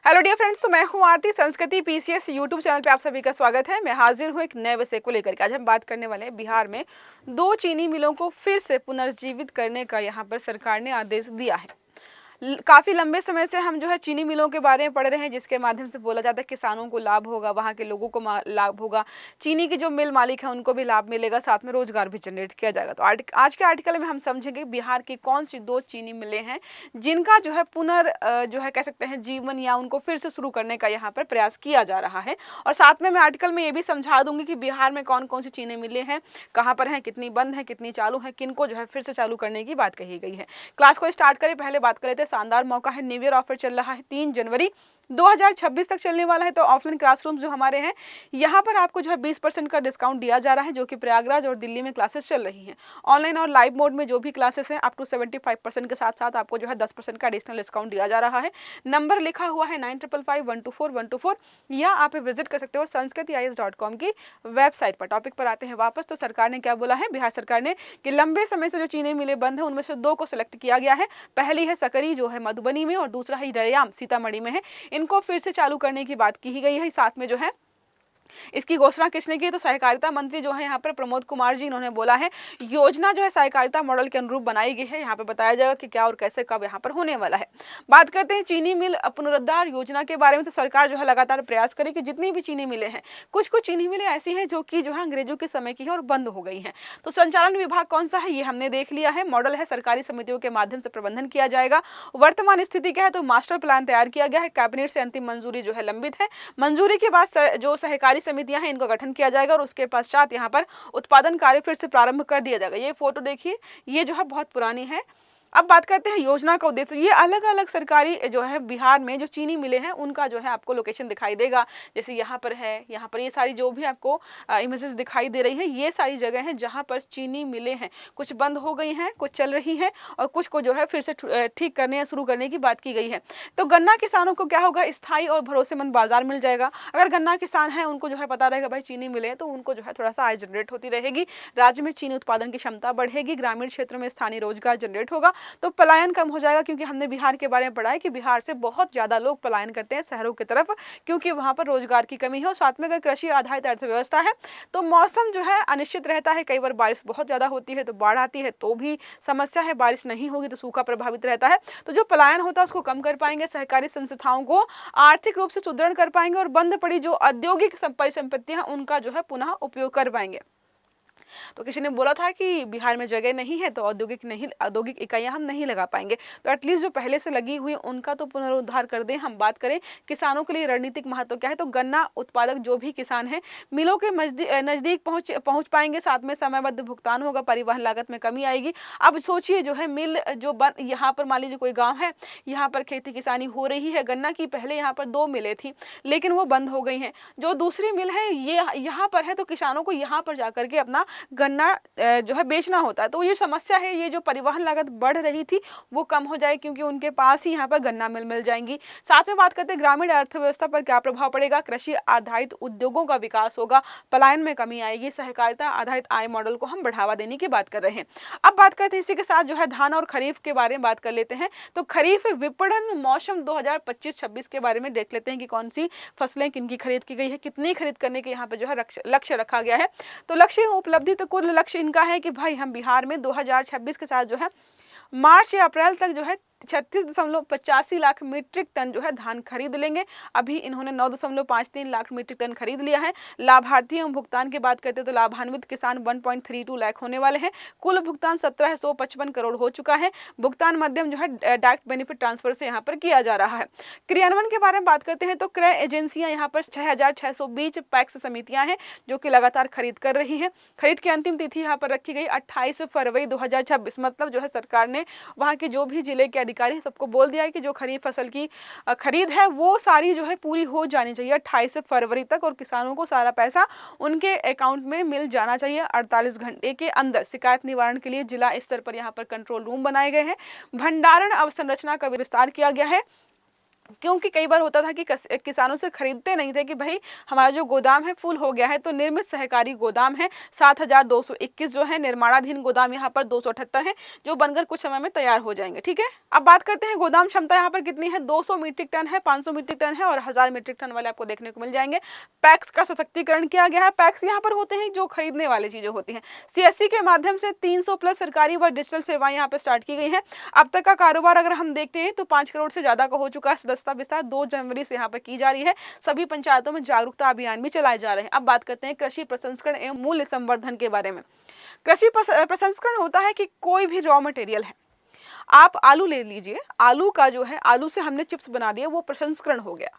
Hello dear friends, तो मैं हूं आरती। संस्कृति पीसीएस यूट्यूब चैनल पे आप सभी का स्वागत है। मैं हाजिर हूं एक नए विषय को लेकर के। आज हम बात करने वाले हैं बिहार में 2 चीनी मिलों को फिर से पुनर्जीवित करने का यहां पर सरकार ने आदेश दिया है। काफी लंबे समय से हम जो है चीनी मिलों के बारे में पढ़ रहे हैं, जिसके माध्यम से बोला जाता है किसानों को लाभ होगा, वहां के लोगों को लाभ होगा, चीनी की जो मिल मालिक है उनको भी लाभ मिलेगा, साथ में रोजगार भी जनरेट किया जाएगा। तो आज के आर्टिकल में हम समझेंगे बिहार की कौन सी 2 चीनी मिलें हैं जिनका जो है जो है कह सकते हैं जीवन या उनको फिर से शुरू करने का यहाँ पर प्रयास किया जा रहा है। और साथ में मैं आर्टिकल में ये भी समझा दूंगी कि बिहार में कौन कौन सी चीनी मिलें हैं, कहाँ पर हैं, कितनी बंद है, कितनी चालू है, किनको जो है फिर से चालू करने की बात कही गई है। क्लास को स्टार्ट करें पहले बात कर लेते हैं। शानदार मौका है, न्यू ईयर ऑफर चल रहा है 3 जनवरी 2026 तक चलने वाला है। तो ऑफलाइन क्लासरूम जो हमारे हैं यहाँ पर आपको जो है 20% का डिस्काउंट दिया जा रहा है, जो कि प्रयागराज और दिल्ली में क्लासेस चल रही हैं। ऑनलाइन और लाइव मोड में जो भी क्लासेस हैं अप टू 75% के साथ साथ आपको जो है 10% का एडिशनल डिस्काउंट दिया जा रहा है। नंबर लिखा हुआ है 9555124124 या आप विजिट कर सकते हो sanskritis.com की वेबसाइट पर। टॉपिक पर आते हैं वापस। तो सरकार ने क्या बोला है, बिहार सरकार ने कि लंबे समय से जो चीनी मिलें बंद है उनमें से 2 को सिलेक्ट किया गया है। पहली है सकरी जो है मधुबनी में और दूसरा है रैयाम सीतामढ़ी में है। इनको फिर से चालू करने की बात की गई है। साथ में जो है इसकी घोषणा किसने की, तो सहकारिता मंत्री जो है यहाँ पर प्रमोद कुमार जी, इन्होंने बोला है योजना जो है सहकारिता मॉडल के अनुरूप बनाई गई है। यहाँ पे बताया जाएगा कि क्या और कैसे कब यहाँ पर होने वाला है। बात करते हैं चीनी मिल पुनरुद्धार योजना के बारे में। तो सरकार जो है लगातार प्रयास करे कि जितनी भी चीनी मिलें हैं, कुछ चीनी मिलें ऐसी हैं जो कि जो है अंग्रेजों के समय की है और बंद हो गई हैं। तो संचालन विभाग कौन सा है ये हमने देख लिया है। मॉडल है सरकारी समितियों के माध्यम से प्रबंधन किया जाएगा। वर्तमान स्थिति क्या है, तो मास्टर प्लान तैयार किया गया है, कैबिनेट से अंतिम मंजूरी जो है लंबित है। मंजूरी के बाद जो सहकारी समितियां हैं इनको गठन किया जाएगा और उसके पश्चात यहाँ पर उत्पादन कार्य फिर से प्रारंभ कर दिया जाएगा। ये फोटो देखिए, ये जो है बहुत पुरानी है। अब बात करते हैं योजना का उद्देश्य। ये अलग अलग सरकारी जो है बिहार में जो चीनी मिले हैं उनका जो है आपको लोकेशन दिखाई देगा। जैसे यहाँ पर है, यहाँ पर ये सारी जो भी आपको इमेजेस दिखाई दे रही हैं, ये सारी जगह हैं जहाँ पर चीनी मिले हैं। कुछ बंद हो गई हैं, कुछ चल रही हैं और कुछ को जो है फिर से ठीक करने या शुरू करने की बात की गई है। तो गन्ना किसानों को क्या होगा, स्थायी और भरोसेमंद बाजार मिल जाएगा। अगर गन्ना किसान है उनको जो है पता रहेगा भाई चीनी मिले, तो उनको जो है थोड़ा सा आय जनरेट होती रहेगी, राज्य में चीनी उत्पादन की क्षमता बढ़ेगी, ग्रामीण क्षेत्र में स्थानीय रोजगार जनरेट होगा, तो पलायन कम हो जाएगा। क्योंकि हमने बिहार के बारे में पढ़ा है कि बिहार से बहुत ज्यादा लोग पलायन करते हैं शहरों की तरफ, क्योंकि वहां पर रोजगार की कमी है। और साथ में अगर कृषि आधारित अर्थव्यवस्था है तो मौसम जो है अनिश्चित रहता है। कई बार बारिश बहुत ज्यादा होती है तो बाढ़ आती है तो भी समस्या है, बारिश नहीं होगी तो सूखा प्रभावित रहता है। तो जो पलायन होता है उसको कम कर पाएंगे, सहकारी संस्थाओं को आर्थिक रूप से सुदृढ़ कर पाएंगे और बंद पड़ी जो औद्योगिक परिसंपत्तियां उनका जो है पुनः उपयोग कर पाएंगे। तो किसी ने बोला था कि बिहार में जगह नहीं है तो औद्योगिक इकाइयां हम नहीं लगा पाएंगे, तो एटलीस्ट जो पहले से लगी हुई उनका तो पुनरुद्धार कर दें। हम बात करें किसानों के लिए रणनीतिक महत्व क्या है, तो गन्ना उत्पादक जो भी किसान हैं मिलों के नजदीक पहुंच पाएंगे, साथ में समयबद्ध भुगतान होगा, परिवहन लागत में कमी आएगी। अब सोचिए जो है मिल जो बंद, यहाँ पर मान लीजिए कोई गाँव है, यहाँ पर खेती किसानी हो रही है गन्ना की, पहले यहाँ पर 2 मिलें थी लेकिन वो बंद हो गई हैं। जो दूसरी मिल है ये यहाँ पर है, तो किसानों को यहाँ पर जाकर के अपना गन्ना जो है बेचना होता है। तो ये समस्या है, ये जो परिवहन लागत बढ़ रही थी वो कम हो जाए, क्योंकि उनके पास ही यहाँ पर गन्ना मिल जाएंगी। साथ में बात करते हैं ग्रामीण अर्थव्यवस्था पर क्या प्रभाव पड़ेगा, कृषि आधारित उद्योगों का विकास होगा, पलायन में कमी आएगी, सहकारिता आधारित आय मॉडल को हम बढ़ावा देने की बात कर रहे हैं। अब बात करते हैं इसी के साथ जो है धान और खरीफ के बारे में बात कर लेते हैं। तो खरीफ विपणन मौसम 2025-26 के बारे में देख लेते हैं कि कौन सी फसलें किनकी खरीद की गई है, कितनी खरीद करने के यहाँ पे जो है लक्ष्य रखा गया है। तो लक्ष्य उपलब्धि, तो कुल लक्ष्य इनका है कि भाई हम बिहार में 2026 के साथ जो है मार्च या अप्रैल तक जो है 36.85 लाख मीट्रिक टन जो है धान खरीद लेंगे। अभी इन्होंने 9.53 लाख मीट्रिक टन खरीद लिया है। लाभार्थी एवं भुगतान की बात करते हैं तो लाभान्वित किसान 1.32 लाख होने वाले हैं। कुल भुगतान 1755 करोड़ हो चुका है। भुगतान मध्यम जो है डायरेक्ट बेनिफिट ट्रांसफर से यहाँ पर किया जा रहा है। क्रियान्वयन के बारे में बात करते हैं तो क्रय एजेंसियां यहाँ पर 6620 पैक्स समितियां हैं जो कि लगातार खरीद कर रही हैं। खरीद की अंतिम तिथि यहाँ पर रखी गई 28 फरवरी 2026। मतलब जो है सरकार ने वहाँ के जो भी जिले के अधिकारी सबको बोल दिया है कि जो खरीफ फसल की खरीद है वो सारी जो है पूरी हो जानी चाहिए 28 फरवरी तक, और किसानों को सारा पैसा उनके अकाउंट में मिल जाना चाहिए 48 घंटे के अंदर। शिकायत निवारण के लिए जिला स्तर पर यहाँ पर कंट्रोल रूम बनाए गए हैं। भंडारण अवसंरचना का विस्तार किया गया है। क्योंकि कई बार होता था कि किसानों से खरीदते नहीं थे कि भाई हमारा जो गोदाम है फुल हो गया है, तो निर्मित सहकारी गोदाम है 7221 जो है, निर्माणाधीन गोदाम यहाँ पर 278 है जो बनकर कुछ समय में तैयार हो जाएंगे। ठीक है, अब बात करते हैं गोदाम क्षमता यहाँ पर कितनी है। 200 मीट्रिक टन है, 500 मीट्रिक टन है और 1000 मीट्रिक टन वाले आपको देखने को मिल जाएंगे। पैक्स का सशक्तिकरण किया गया है। पैक्स यहाँ पर होते हैं जो खरीदने वाली चीजें होती हैं। सीएससी के माध्यम से 300 प्लस सरकारी व डिजिटल सेवाएं यहाँ पर स्टार्ट की गई हैं। अब तक का कारोबार अगर हम देखते हैं तो 5 करोड़ से ज्यादा का हो चुका है। सदस्यता विस्तार 2 जनवरी से यहाँ पर की जा रही है। सभी पंचायतों में जागरूकता अभियान भी चलाए जा रहे हैं। अब बात करते हैं कृषि प्रसंस्करण एवं मूल्य संवर्धन के बारे में। कृषि प्रसंस्करण होता है कि कोई भी रॉ मटेरियल है, आप आलू ले लीजिए, आलू का जो है, आलू से हमने चिप्स बना दिया, वो प्रसंस्करण हो गया।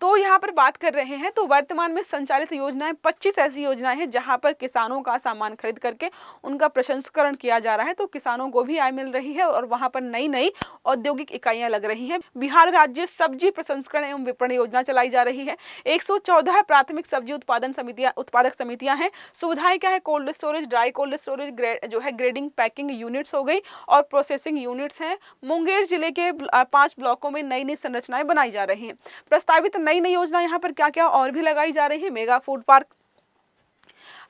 तो यहाँ पर बात कर रहे हैं तो वर्तमान में संचालित योजनाएं 25 ऐसी योजनाएं हैं जहां पर किसानों का सामान खरीद करके उनका प्रसंस्करण किया जा रहा है, तो किसानों को भी आय मिल रही है और वहां पर नई नई औद्योगिक इकाइयां लग रही हैं। बिहार राज्य सब्जी प्रसंस्करण एवं विपणन योजना चलाई जा रही है। 114 प्राथमिक सब्जी उत्पादक समितियां हैं। सुविधाएं क्या है, cold storage, dry cold storage जो है, ग्रेडिंग पैकिंग यूनिट्स हो गई और प्रोसेसिंग यूनिट्स हैं। मुंगेर जिले के 5 ब्लॉकों में नई नई संरचनाएं बनाई जा रही हैं। प्रस्तावित नई नई योजना यहाँ पर क्या क्या और भी लगाई जा रही है। मेगा फूड पार्क,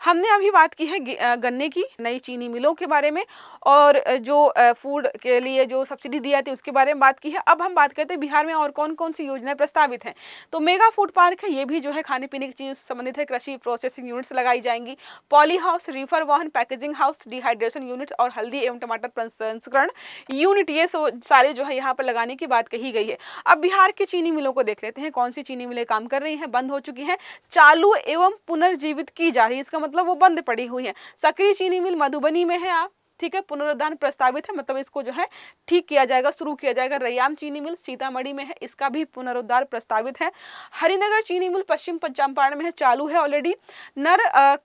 हमने अभी बात की है गन्ने की, नई चीनी मिलों के बारे में और जो फूड के लिए जो सब्सिडी दी जाती है उसके बारे में बात की है। अब हम बात करते हैं बिहार में और कौन कौन सी योजनाएं प्रस्तावित हैं। तो मेगा फूड पार्क है, ये भी जो है खाने पीने की चीज़ों से संबंधित है। कृषि प्रोसेसिंग यूनिट्स लगाई जाएंगी। पॉली हाउस, रीफर वाहन, पैकेजिंग हाउस, डिहाइड्रेशन यूनिट और हल्दी एवं टमाटर प्रसंस्करण यूनिट, ये सारे जो है यहाँ पर लगाने की बात कही गई है। अब बिहार की चीनी मिलों को देख लेते हैं, कौन सी चीनी मिलें काम कर रही हैं, बंद हो चुकी हैं, चालू एवं पुनर्जीवित की जा रही है, इसका मतलब वो बंद पड़ी हुई है। सक्रिय चीनी मिल मधुबनी में है, आप ठीक है, पुनरुद्धार प्रस्तावित है, मतलब इसको जो है ठीक किया जाएगा, शुरू किया जाएगा। रैयाम चीनी मिल सीतामढ़ी में है, इसका भी पुनरुद्धार प्रस्तावित है। हरिनगर चीनी मिल पश्चिम चंपारण में है, चालू है ऑलरेडी।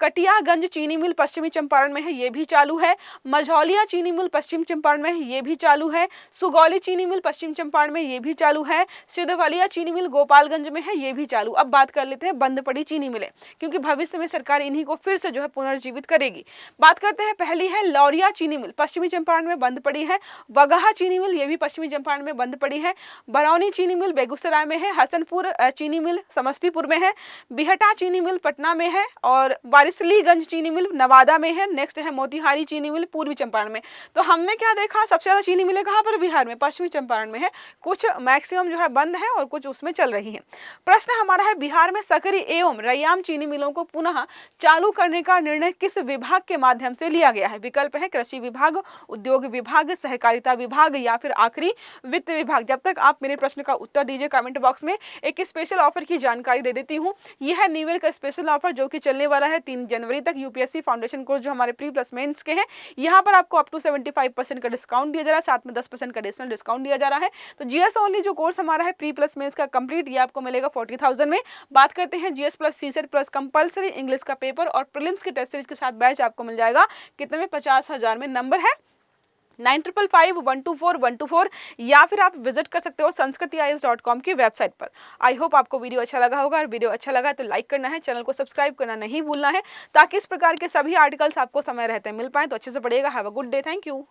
कटियागंज चीनी मिल पश्चिमी चंपारण में है, ये भी चालू है। मझौलिया चीनी मिल पश्चिम चंपारण में है, ये भी चालू है। सुगौली चीनी मिल पश्चिम चंपारण में, ये भी चालू है। सिद्धवलिया चीनी मिल गोपालगंज में है, ये भी चालू। अब बात कर लेते हैं बंद पड़ी चीनी मिलें, क्योंकि भविष्य में सरकार इन्हीं को फिर से जो है पुनर्जीवित करेगी। बात करते हैं, पहली है लौरिया चीनी मिल, पश्चिमी चंपारण में बंद पड़ी है। बगहा चीनी मिल, ये भी पश्चिमी चंपारण में बंद पड़ी है। बरौनी चीनी मिल बेगूसराय में है। हसनपुर चीनी मिल समस्तीपुर में है। बिहटा चीनी मिल पटना में है और वारिसलीगंज चीनी मिल नवादा में है। नेक्स्ट है मोतिहारी चीनी मिल पूर्वी चंपारण में। तो हमने क्या देखा, सबसे ज्यादा चीनी मिलें कहाँ पर, बिहार में, पश्चिमी चंपारण में है। कुछ मैक्सिमम जो है बंद है और कुछ उसमें चल रही है। प्रश्न हमारा है, बिहार में सकरी एवं रैयाम चीनी मिलों को पुनः चालू करने का निर्णय किस विभाग के माध्यम से लिया गया है। विकल्प है कृषि विभाग, उद्योग विभाग, सहकारिता विभाग या फिर आखिरी वित्त विभाग। जब तक आप मेरे प्रश्न का उत्तर दीजिए कमेंट बॉक्स में, एक स्पेशल ऑफर की जानकारी दे देती हूँ। यह है न्यू ईयर का स्पेशल ऑफर जो कि चलने वाला है 3 जनवरी तक। यूपीएससी फाउंडेशन कोर्स जो हमारे प्री प्लस मेंस के हैं, यहाँ पर आपको अप टू 75% का डिस्काउंट दिया जा रहा है, साथ में 10% का एडिशनल डिस्काउंट दिया जा रहा है। तो जीएस ओनली जो कोर्स हमारा है प्री प्लस मेंस का कंप्लीट, ये आपको मिलेगा 40,000 में। बात करते हैं GS plus CSAT plus compulsory English का पेपर और प्रीलिम्स के टेस्ट सीरीज के साथ बैच आपको मिल जाएगा कितने में, 50,000 में। नंबर है 9555124124 या फिर आप विजिट कर सकते हो sanskritIAS.com की वेबसाइट पर। आई होप आपको वीडियो अच्छा लगा होगा, और वीडियो अच्छा लगा तो लाइक करना है, चैनल को सब्सक्राइब करना नहीं भूलना है, ताकि इस प्रकार के सभी आर्टिकल्स आपको समय रहते मिल पाए। तो अच्छे से पढ़िएगा। Have a good day, thank you.